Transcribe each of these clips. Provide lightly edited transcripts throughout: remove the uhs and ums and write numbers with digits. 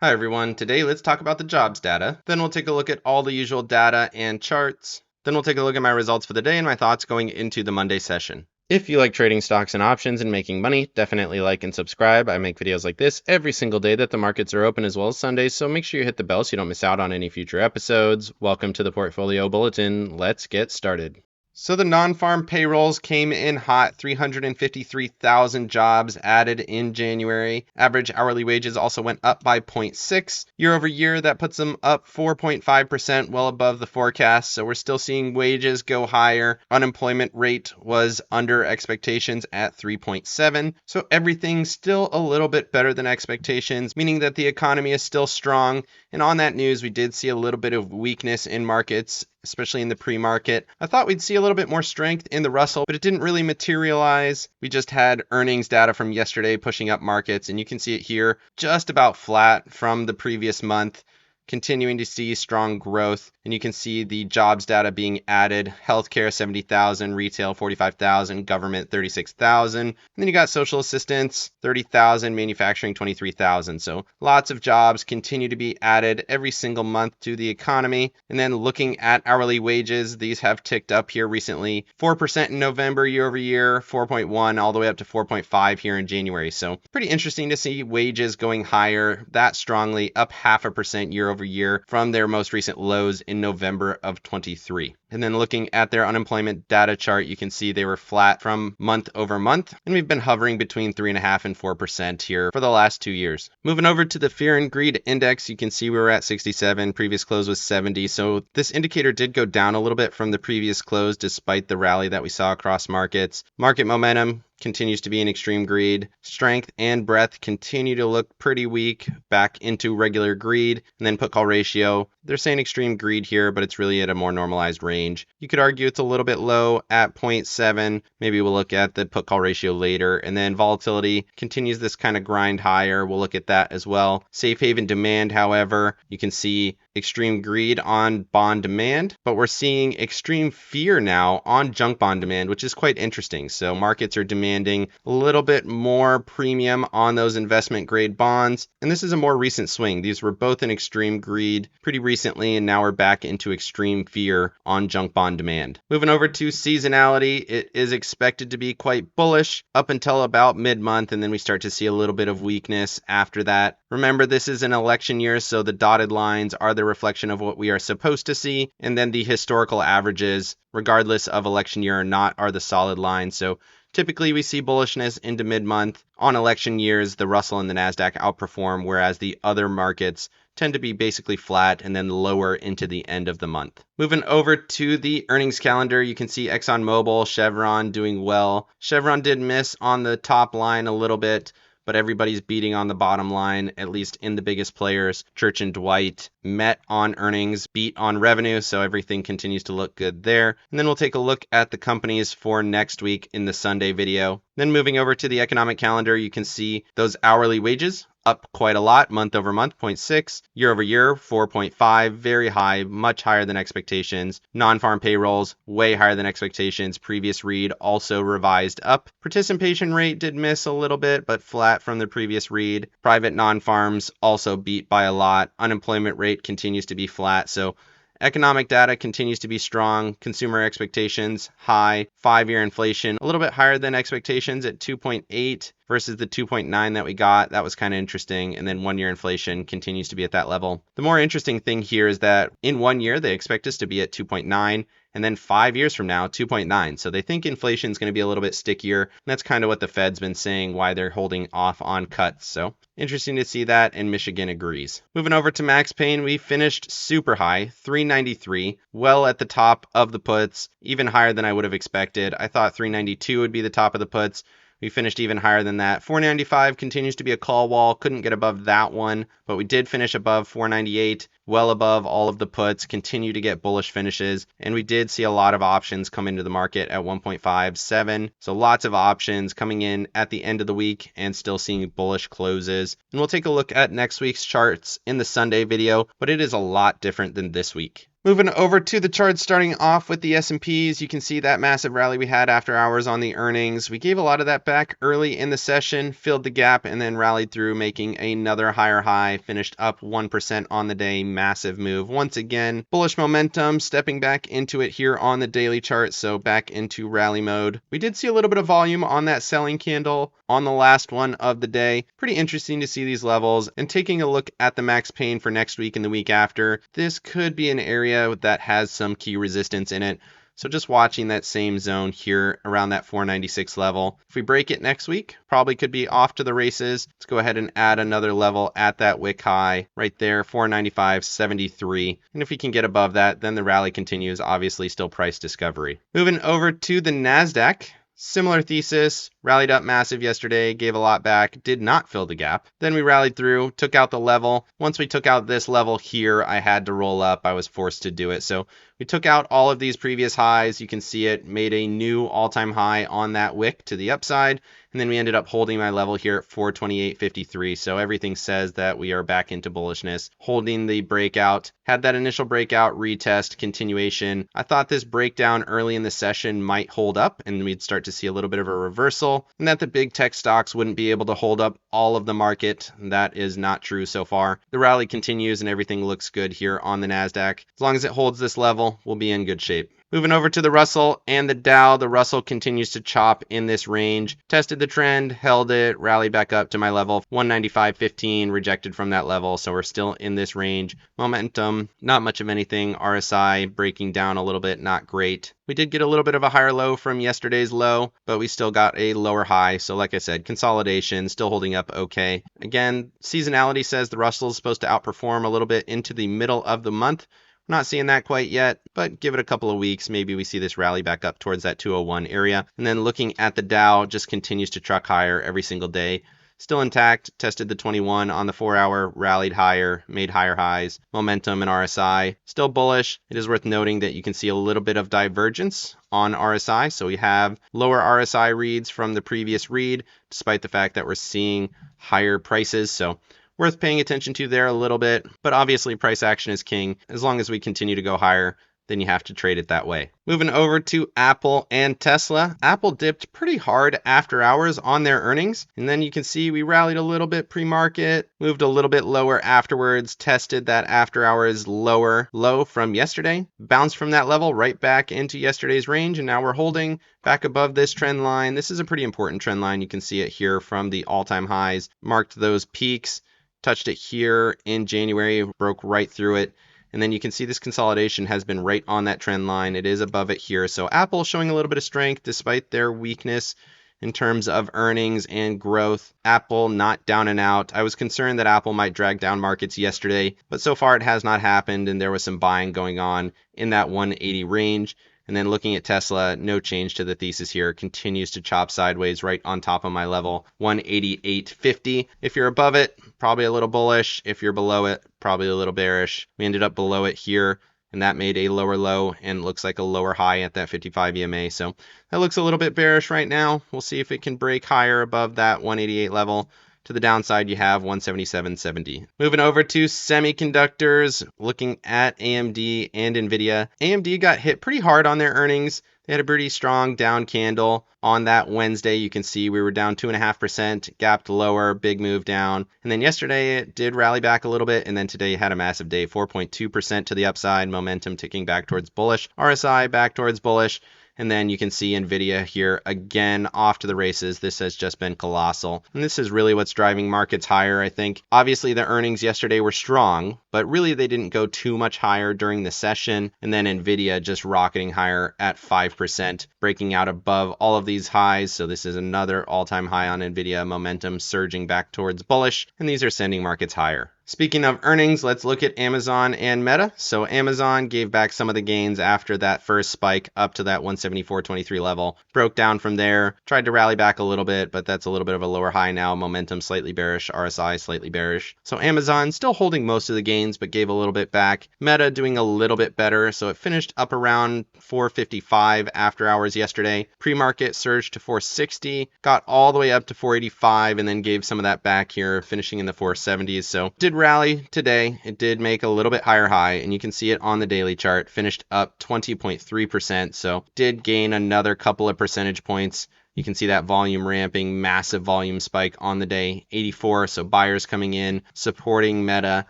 Hi everyone, today let's talk about the jobs data, then we'll take a look at all the usual data and charts, then we'll take a look at my results for the day and my thoughts going into the Monday session. If you like trading stocks and options and making money, definitely like and subscribe. I make videos like this every single day that the markets are open as well as Sundays, so make sure you hit the bell so you don't miss out on any future episodes. Welcome to the Portfolio Bulletin. Let's get started. So the non-farm payrolls came in hot, 353,000 jobs added in January. Average hourly wages also went up by 0.6 year over year. That puts them up 4.5%, well above the forecast. So we're still seeing wages go higher. Unemployment rate was under expectations at 3.7. So everything's still a little bit better than expectations, meaning that the economy is still strong. And on that news, we did see a little bit of weakness in markets, especially in the pre-market. I thought we'd see a little bit more strength in the Russell, but it didn't really materialize. We just had earnings data from yesterday pushing up markets, and you can see it here, just about flat from the previous month, continuing to see strong growth. And you can see the jobs data being added. Healthcare, 70,000, retail, 45,000, government, 36,000. And then you got social assistance, 30,000, manufacturing, 23,000. So lots of jobs continue to be added every single month to the economy. And then looking at hourly wages, these have ticked up here recently. 4% in November year over year, 4.1 all the way up to 4.5 here in January. So pretty interesting to see wages going higher that strongly, up 0.5% year over year from their most recent lows in November of 23. And then looking at their unemployment data chart, you can see they were flat from month over month, and we've been hovering between 3.5% and 4% here for the last 2 years. Moving over to the fear and greed index, you can see we were at 67, previous close was 70, so this indicator did go down a little bit from the previous close despite the rally that we saw across markets. Market momentum continues to be in extreme greed. Strength and breadth continue to look pretty weak, back into regular greed. And then put call ratio, they're saying extreme greed here, but it's really at a more normalized range. You could argue it's a little bit low at 0.7. Maybe we'll look at the put call ratio later. And then volatility continues this kind of grind higher. We'll look at that as well. Safe haven demand, however, you can see extreme greed on bond demand, but we're seeing extreme fear now on junk bond demand, which is quite interesting. So markets are demanding a little bit more premium on those investment grade bonds. And this is a more recent swing. These were both in extreme greed pretty recently, and now we're back into extreme fear on junk bond demand. Moving over to seasonality, it is expected to be quite bullish up until about mid-month, and then we start to see a little bit of weakness after that. Remember, this is an election year, so the dotted lines are the reflection of what we are supposed to see, and then the historical averages, regardless of election year or not, are the solid lines. So typically we see bullishness into mid-month. On election years, the Russell and the NASDAQ outperform, whereas the other markets tend to be basically flat and then lower into the end of the month. Moving over to the earnings calendar, you can see ExxonMobil, Chevron doing well. Chevron did miss on the top line a little bit, but everybody's beating on the bottom line, at least in the biggest players. Church and Dwight met on earnings, beat on revenue, so everything continues to look good there. And then we'll take a look at the companies for next week in the Sunday video. Then moving over to the economic calendar, you can see those hourly wages up quite a lot, month over month, 0.6, year over year, 4.5, very high, much higher than expectations. Non-farm payrolls, way higher than expectations. Previous read also revised up. Participation rate did miss a little bit, but flat from the previous read. Private non-farms also beat by a lot. Unemployment rate continues to be flat, so economic data continues to be strong. Consumer expectations high. 5-year inflation a little bit higher than expectations at 2.8 versus the 2.9 that we got. That was kind of interesting. And then 1-year inflation continues to be at that level. The more interesting thing here is that in 1 year, they expect us to be at 2.9. And then 5 years from now, 2.9. So they think inflation is going to be a little bit stickier. And that's kind of what the Fed's been saying, why they're holding off on cuts. So interesting to see that, and Michigan agrees. Moving over to Max Payne, we finished super high, 393, well at the top of the puts, even higher than I would have expected. I thought 392 would be the top of the puts. We finished even higher than that. 495 continues to be a call wall. Couldn't get above that one, but we did finish above 498, well above all of the puts, continue to get bullish finishes. And we did see a lot of options come into the market at 1.57. So lots of options coming in at the end of the week and still seeing bullish closes. And we'll take a look at next week's charts in the Sunday video, but it is a lot different than this week. Moving over to the charts, starting off with the S&Ps, you can see that massive rally we had after hours on the earnings. We gave a lot of that back early in the session, filled the gap, and then rallied through, making another higher high, finished up 1% on the day. Massive move. Once again, bullish momentum, stepping back into it here on the daily chart, so back into rally mode. We did see a little bit of volume on that selling candle on the last one of the day. Pretty interesting to see these levels, and taking a look at the max pain for next week and the week after, this could be an area that has some key resistance in it. So just watching that same zone here around that 496 level. If we break it next week, probably could be off to the races. Let's go ahead and add another level at that wick high right there, 495.73. And if we can get above that, then the rally continues. Obviously still price discovery. Moving over to the NASDAQ. Similar thesis, rallied up massive yesterday, gave a lot back, did not fill the gap. Then we rallied through, took out the level. Once we took out this level here, I had to roll up. I was forced to do it. So we took out all of these previous highs. You can see it made a new all-time high on that wick to the upside. And then we ended up holding my level here at 428.53. So everything says that we are back into bullishness, holding the breakout. Had that initial breakout, retest, continuation. I thought this breakdown early in the session might hold up and we'd start to see a little bit of a reversal, and that the big tech stocks wouldn't be able to hold up all of the market. That is not true so far. The rally continues and everything looks good here on the NASDAQ. As long as it holds this level, we'll be in good shape. Moving over to the Russell and the Dow, the Russell continues to chop in this range. Tested the trend, held it, rallied back up to my level, 195.15, rejected from that level, so we're still in this range. Momentum, not much of anything. RSI breaking down a little bit, not great. We did get a little bit of a higher low from yesterday's low, but we still got a lower high. So like I said, consolidation, still holding up okay. Again, seasonality says the Russell is supposed to outperform a little bit into the middle of the month. Not seeing that quite yet, but give it a couple of weeks. Maybe we see this rally back up towards that 201 area. And then looking at the Dow, just continues to truck higher every single day. Still intact, tested the 21 on the 4-hour, rallied higher, made higher highs. Momentum and RSI, still bullish. It is worth noting that you can see a little bit of divergence on RSI. So we have lower RSI reads from the previous read, despite the fact that we're seeing higher prices. So worth paying attention to there a little bit, but obviously price action is king. As long as we continue to go higher, then you have to trade it that way. Moving over to Apple and Tesla. Apple dipped pretty hard after hours on their earnings, and then you can see we rallied a little bit pre-market, moved a little bit lower afterwards, tested that after hours lower low from yesterday, bounced from that level right back into yesterday's range, and now we're holding back above this trend line. This is a pretty important trend line. You can see it here from the all-time highs, marked those peaks, touched it here in January, broke right through it. And then you can see this consolidation has been right on that trend line. It is above it here. So Apple showing a little bit of strength despite their weakness in terms of earnings and growth. Apple not down and out. I was concerned that Apple might drag down markets yesterday, but so far it has not happened, and there was some buying going on in that 180 range. And then looking at Tesla, no change to the thesis here. Continues to chop sideways right on top of my level, 188.50. If you're above it, probably a little bullish. If you're below it, probably a little bearish. We ended up below it here, and that made a lower low and looks like a lower high at that 55 EMA. So that looks a little bit bearish right now. We'll see if it can break higher above that 188 level. To the downside, you have 177.70. Moving over to semiconductors, looking at AMD and NVDA. AMD got hit pretty hard on their earnings. They had a pretty strong down candle on that Wednesday. You can see we were down 2.5%, gapped lower, big move down. And then yesterday it did rally back a little bit. And then today had a massive day, 4.2% to the upside, momentum ticking back towards bullish, RSI back towards bullish. And then you can see NVIDIA here again off to the races. This has just been colossal. And this is really what's driving markets higher, I think. Obviously, the earnings yesterday were strong, but really they didn't go too much higher during the session. And then NVIDIA just rocketing higher at 5%, breaking out above all of these highs. So this is another all-time high on NVIDIA, momentum surging back towards bullish. And these are sending markets higher. Speaking of earnings, let's look at Amazon and Meta. So Amazon gave back some of the gains after that first spike up to that 174.23 level. Broke down from there, tried to rally back a little bit, but that's a little bit of a lower high now. Momentum slightly bearish, RSI slightly bearish. So Amazon still holding most of the gains, but gave a little bit back. Meta doing a little bit better. So it finished up around 455 after hours yesterday. Pre-market surged to 460, got all the way up to 485, and then gave some of that back here, finishing in the 470s. So did rally today. It did make a little bit higher high, and you can see it on the daily chart, finished up 20.3%, so did gain another couple of percentage points. You can see that volume ramping, massive volume spike on the day, 84. So buyers coming in, supporting Meta,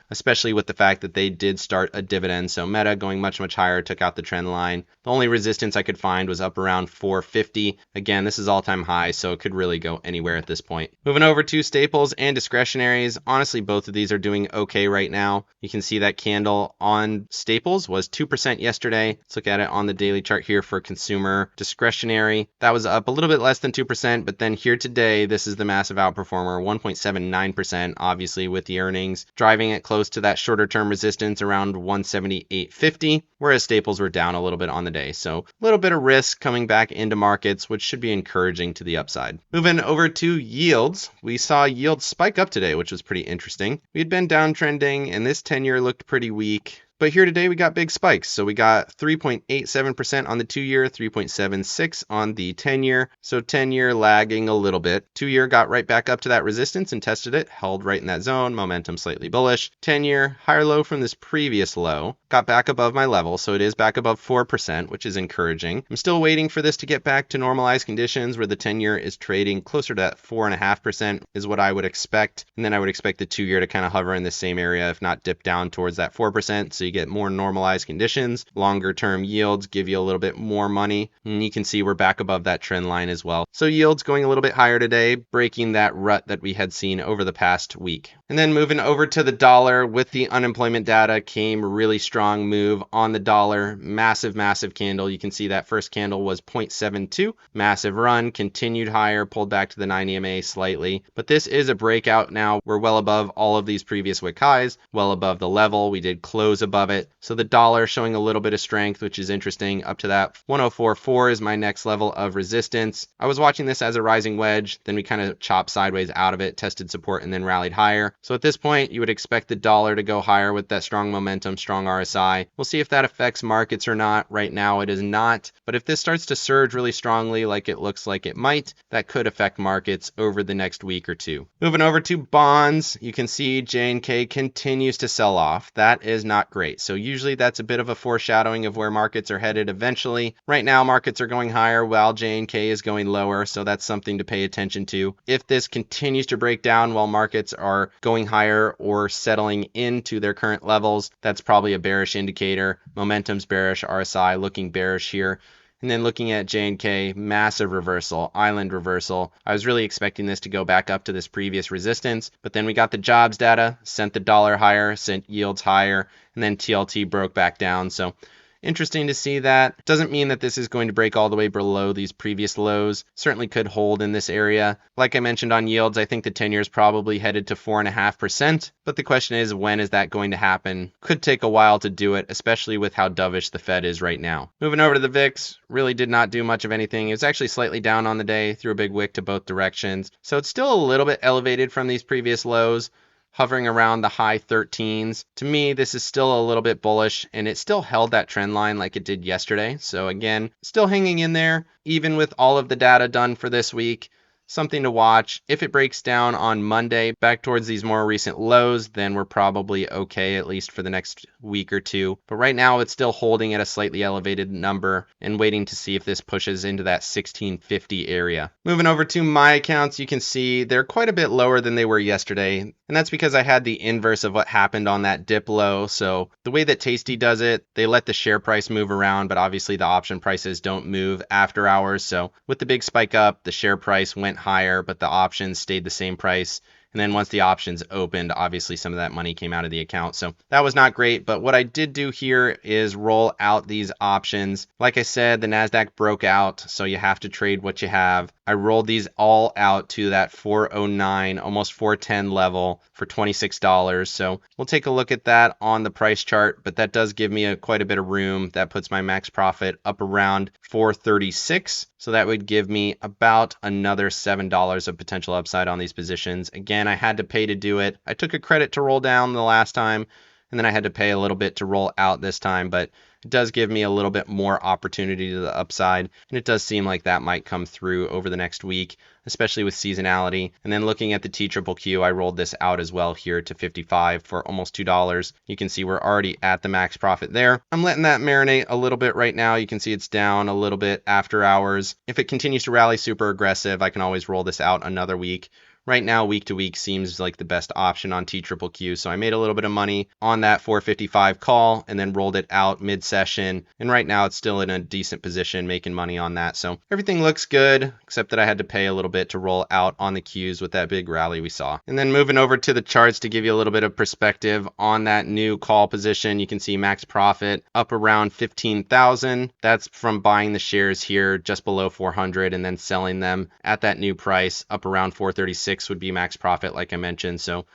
especially with the fact that they did start a dividend. So Meta going much, much higher, took out the trend line. The only resistance I could find was up around 450. Again, this is all-time high, so it could really go anywhere at this point. Moving over to staples and discretionaries. Honestly, both of these are doing okay right now. You can see that candle on staples was 2% yesterday. Let's look at it on the daily chart here for consumer discretionary. That was up a little bit less than 2%, but then here today, this is the massive outperformer, 1.79%, obviously with the earnings, driving it close to that shorter term resistance around 178.50, whereas staples were down a little bit on the day. So a little bit of risk coming back into markets, which should be encouraging to the upside. Moving over to yields, we saw yields spike up today, which was pretty interesting. We had been downtrending, and this 10-year looked pretty weak. But here today, we got big spikes. So we got 3.87% on the 2-year, 3.76 on the 10-year. So 10-year lagging a little bit. 2-year got right back up to that resistance and tested it, held right in that zone, momentum slightly bullish. 10-year, higher low from this previous low, got back above my level. So it is back above 4%, which is encouraging. I'm still waiting for this to get back to normalized conditions where the 10-year is trading closer to that 4.5% is what I would expect. And then I would expect the 2-year to kind of hover in the same area, if not dip down towards that 4%. So you get more normalized conditions. Longer term yields give you a little bit more money. And you can see we're back above that trend line as well. So yields going a little bit higher today, breaking that rut that we had seen over the past week. And then moving over to the dollar, with the unemployment data came a really strong move on the dollar. Massive, massive candle. You can see that first candle was 0.72. Massive run, continued higher, pulled back to the 9 EMA slightly. But this is a breakout now. We're well above all of these previous wick highs, well above the level. We did close above it. So the dollar showing a little bit of strength, which is interesting. Up to that 104.4 is my next level of resistance. I was watching this as a rising wedge. Then we kind of chopped sideways out of it, tested support, and then rallied higher. So at this point, you would expect the dollar to go higher with that strong momentum, strong RSI. We'll see if that affects markets or not. Right now, it is not. But if this starts to surge really strongly, like it looks like it might, that could affect markets over the next week or two. Moving over to bonds, you can see J&K continues to sell off. That is not great. So usually that's a bit of a foreshadowing of where markets are headed eventually. Right now, markets are going higher while J&K is going lower. So that's something to pay attention to. If this continues to break down while markets are going higher or settling into their current levels, that's probably a bearish indicator. Momentum's bearish, RSI looking bearish here. And then looking at J&K, massive reversal, island reversal. I was really expecting this to go back up to this previous resistance, but then we got the jobs data, sent the dollar higher, sent yields higher, and then TLT broke back down. So interesting to see that. Doesn't mean that this is going to break all the way below these previous lows. Certainly could hold in this area. Like I mentioned on yields, I think the 10-year is probably headed to 4.5%. But the question is, when is that going to happen? Could take a while to do it, especially with how dovish the Fed is right now. Moving over to the VIX, really did not do much of anything. It was actually slightly down on the day, threw a big wick to both directions. So it's still a little bit elevated from these previous lows, hovering around the high 13s. To me, this is still a little bit bullish, and it still held that trend line like it did yesterday. So again, still hanging in there, even with all of the data done for this week. Something to watch. If it breaks down on Monday back towards these more recent lows, then we're probably okay, at least for the next week or two. But right now, it's still holding at a slightly elevated number and waiting to see if this pushes into that 1650 area. Moving over to my accounts, you can see they're quite a bit lower than they were yesterday. And that's because I had the inverse of what happened on that dip low. So the way that Tasty does it, they let the share price move around, but obviously the option prices don't move after hours. So with the big spike up, the share price went higher, but the options stayed the same price. And then once the options opened, obviously some of that money came out of the account. So that was not great. But what I did do here is roll out these options. Like I said, the NASDAQ broke out, so you have to trade what you have. I rolled these all out to that 409, almost 410 level for $26. So we'll take a look at that on the price chart, but that does give me quite a bit of room. That puts my max profit up around 436. So that would give me about another $7 of potential upside on these positions. Again, I had to pay to do it. I took a credit to roll down the last time, and then I had to pay a little bit to roll out this time, but it does give me a little bit more opportunity to the upside, and it does seem like that might come through over the next week, especially with seasonality. And then looking at the TQQQ, I rolled this out as well here to 55 for almost $2. You can see we're already at the max profit there. I'm letting that marinate a little bit right now. You can see it's down a little bit after hours. If it continues to rally super aggressive, I can always roll this out another week. Right now, week to week seems like the best option on TQQQ. So I made a little bit of money on that 455 call and then rolled it out mid-session. And right now it's still in a decent position making money on that. So everything looks good, except that I had to pay a little bit to roll out on the Qs with that big rally we saw. And then moving over to the charts to give you a little bit of perspective on that new call position, you can see max profit up around 15,000. That's from buying the shares here just below 400 and then selling them at that new price up around 436 would be max profit, like I mentioned. So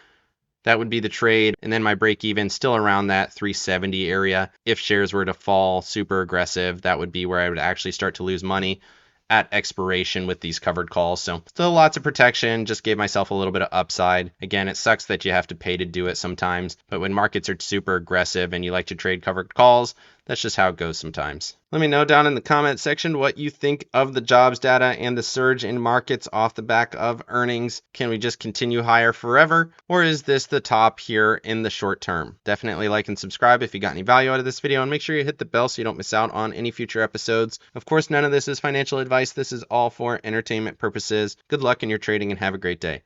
that would be the trade. And then my break even still around that 370 area. If shares were to fall super aggressive, that would be where I would actually start to lose money at expiration with these covered calls. So still lots of protection, just gave myself a little bit of upside. Again, it sucks that you have to pay to do it sometimes, but when markets are super aggressive and you like to trade covered calls, that's just how it goes sometimes. Let me know down in the comment section what you think of the jobs data and the surge in markets off the back of earnings. Can we just continue higher forever, or is this the top here in the short term? Definitely like and subscribe if you got any value out of this video, and make sure you hit the bell so you don't miss out on any future episodes. Of course, none of this is financial advice. This is all for entertainment purposes. Good luck in your trading and have a great day.